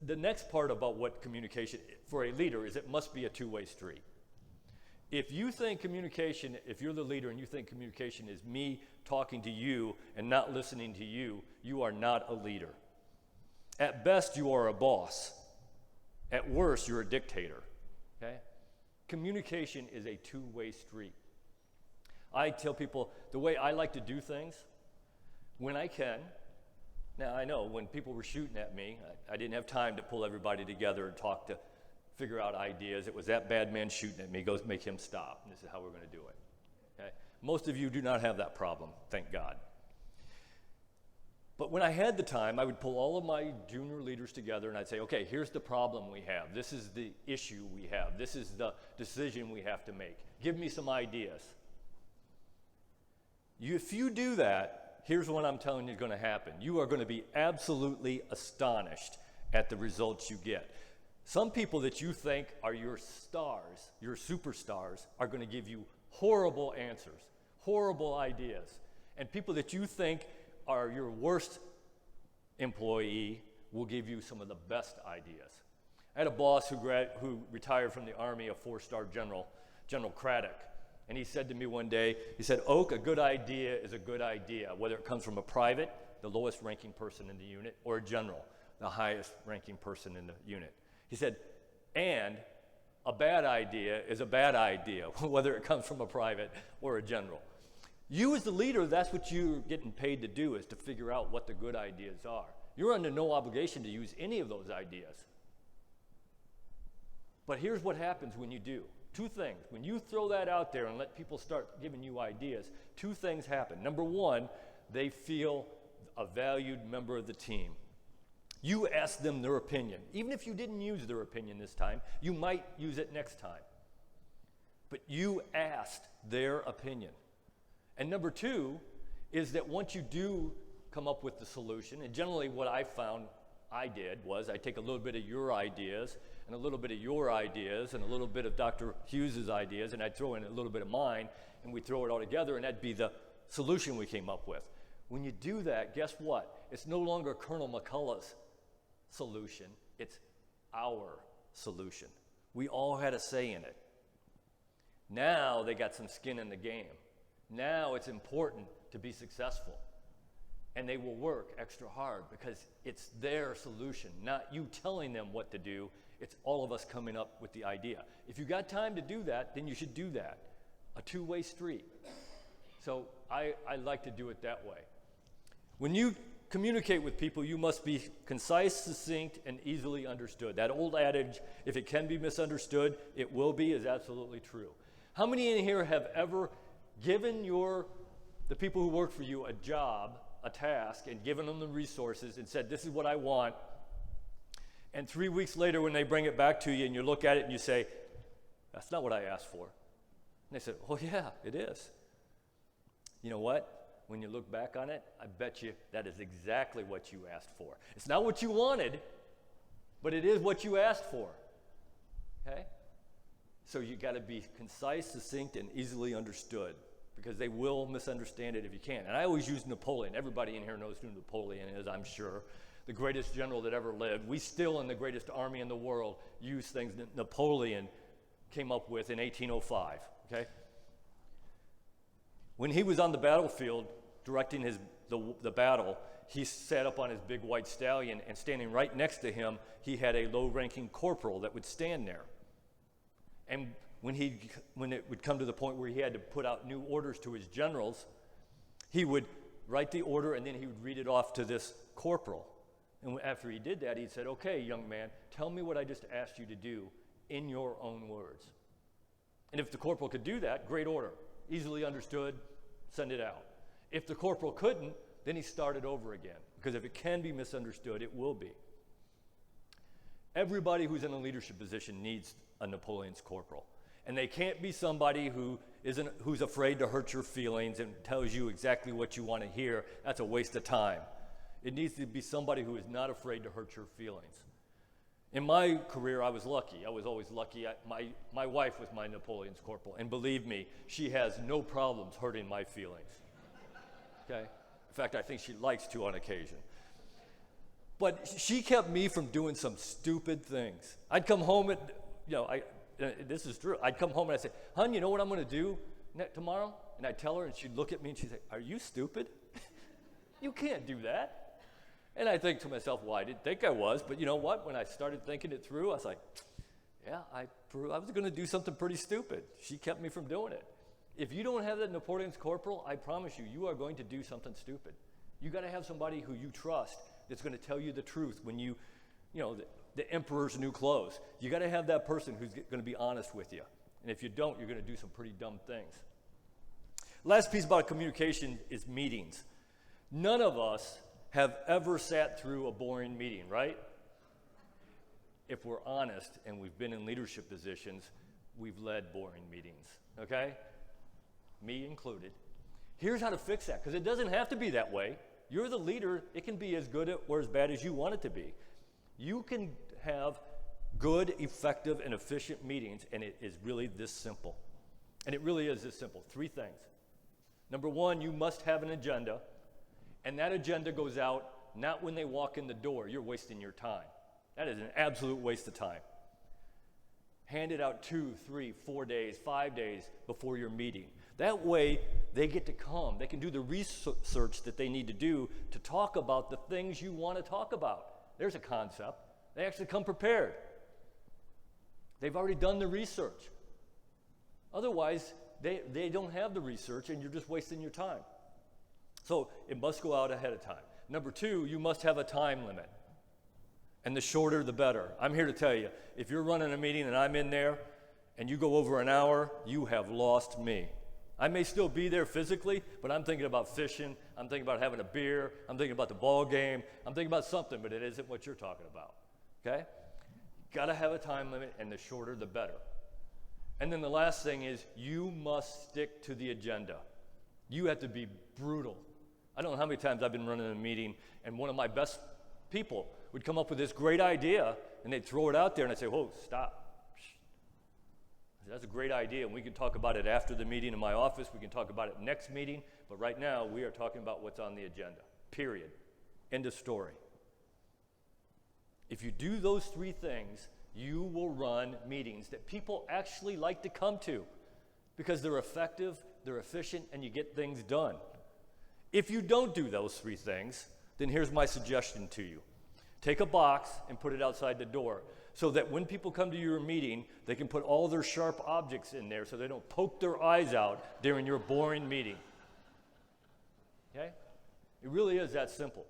the next part about what communication for a leader is, it must be a two-way street. If you think communication, if you're the leader and you think communication is me talking to you and not listening to you, you are not a leader. At best, you are a boss. At worst, you're a dictator. Okay? Communication is a two-way street. I tell people the way I like to do things, when I can. Now, I know when people were shooting at me, I didn't have time to pull everybody together and talk to figure out ideas. It was that bad man shooting at me, goes make him stop, and this is how we're going to do it. Okay? Most of you do not have that problem, thank God. But when I had the time, I would pull all of my junior leaders together and I'd say, okay, here's the problem we have. This is the issue we have. This is the decision we have to make. Give me some ideas. If you do that, here's what I'm telling you is going to happen. You are going to be absolutely astonished at the results you get. Some people that you think are your stars, your superstars, are going to give you horrible answers, horrible ideas. And people that you think are your worst employee will give you some of the best ideas. I had a boss who retired from the Army, a 4-star general, General Craddock. And he said to me one day, he said, Oak, a good idea is a good idea, whether it comes from a private, the lowest ranking person in the unit, or a general, the highest ranking person in the unit. He said, and a bad idea is a bad idea, whether it comes from a private or a general. You as the leader, that's what you're getting paid to do, is to figure out what the good ideas are. You're under no obligation to use any of those ideas. But here's what happens when you do. Two things. When you throw that out there and let people start giving you ideas, two things happen. Number one, they feel a valued member of the team. You ask them their opinion. Even if you didn't use their opinion this time, you might use it next time. But you asked their opinion. And number two is that once you do come up with the solution, and generally what I found I did was I take a little bit of your ideas and a little bit of your ideas and a little bit of Dr. Hughes's ideas, and I'd throw in a little bit of mine, and we'd throw it all together, and that'd be the solution we came up with. When you do that, guess what? It's no longer Colonel McCullough's solution, it's our solution. We all had a say in it. Now they got some skin in the game. Now it's important to be successful. And they will work extra hard because it's their solution, not you telling them what to do. It's all of us coming up with the idea. If you got time to do that, then you should do that. A two-way street. So I like to do it that way. When you communicate with people, you must be concise, succinct, and easily understood. That old adage, if it can be misunderstood, it will be, is absolutely true. How many in here have ever given the people who work for you a job, a task, and given them the resources and said, this is what I want, and 3 weeks later when they bring it back to you and you look at it and you say, that's not what I asked for. And they said, oh yeah, it is. You know what? When you look back on it, I bet you that is exactly what you asked for. It's not what you wanted, but it is what you asked for. Okay? So you got to be concise, succinct, and easily understood, because they will misunderstand it if you can. And I always use Napoleon. Everybody in here knows who Napoleon is, I'm sure. The greatest general that ever lived. We still, in the greatest army in the world, use things that Napoleon came up with in 1805. Okay? When he was on the battlefield directing the battle, he sat up on his big white stallion, and standing right next to him, he had a low-ranking corporal that would stand there. And when it would come to the point where he had to put out new orders to his generals, he would write the order and then he would read it off to this corporal. And after he did that, he said, okay, young man, tell me what I just asked you to do in your own words. And if the corporal could do that, great order. Easily understood, send it out. If the corporal couldn't, then he started over again. Because if it can be misunderstood, it will be. Everybody who's in a leadership position needs a Napoleon's corporal. And they can't be somebody who's afraid to hurt your feelings and tells you exactly what you want to hear. That's a waste of time. It needs to be somebody who is not afraid to hurt your feelings. In my career, I was lucky. I was always lucky. My wife was my Napoleon's corporal. And believe me, she has no problems hurting my feelings. Okay? In fact, I think she likes to on occasion. But she kept me from doing some stupid things. I'd come home at, this is true. I'd come home and I'd say, "Hon, you know what I'm going to do tomorrow?" And I'd tell her, and she'd look at me and she'd say, "Are you stupid? You can't do that." And I think to myself, well, I didn't think I was, but you know what? When I started thinking it through, I was like, yeah, I was going to do something pretty stupid. She kept me from doing it. If you don't have that Napoleon's corporal, I promise you, you are going to do something stupid. You got to have somebody who you trust that's going to tell you the truth when the emperor's new clothes. You got to have that person who's going to be honest with you. And if you don't, you're going to do some pretty dumb things. Last piece about communication is meetings. None of us have ever sat through a boring meeting, right? If we're honest and we've been in leadership positions, we've led boring meetings, okay? Me included. Here's how to fix that, because it doesn't have to be that way. You're the leader. It can be as good or as bad as you want it to be. You can have good, effective, and efficient meetings, and it is really this simple. And it really is this simple. 3 things. Number 1, you must have an agenda, and that agenda goes out not when they walk in the door. You're wasting your time. That is an absolute waste of time. Hand it out 2, 3, 4 days, 5 days before your meeting. That way, they get to come. They can do the research that they need to do to talk about the things you want to talk about. There's a concept. They actually come prepared. They've already done the research. Otherwise, they don't have the research, and you're just wasting your time. So it must go out ahead of time. Number 2, you must have a time limit. And the shorter, the better. I'm here to tell you, if you're running a meeting and I'm in there and you go over an hour, you have lost me. I may still be there physically, but I'm thinking about fishing. I'm thinking about having a beer. I'm thinking about the ball game. I'm thinking about something, but it isn't what you're talking about, okay? Got to have a time limit, and the shorter, the better. And then the last thing is you must stick to the agenda. You have to be brutal. I don't know how many times I've been running a meeting, and one of my best people would come up with this great idea, and they'd throw it out there, and I'd say, whoa, stop. That's a great idea, and we can talk about it after the meeting in my office. We can talk about it next meeting, but right now we are talking about what's on the agenda, period. End of story. If you do those 3 things, you will run meetings that people actually like to come to because they're effective, they're efficient, and you get things done. If you don't do those 3 things, then here's my suggestion to you. Take a box and put it outside the door so that when people come to your meeting, they can put all their sharp objects in there so they don't poke their eyes out during your boring meeting. Okay? It really is that simple.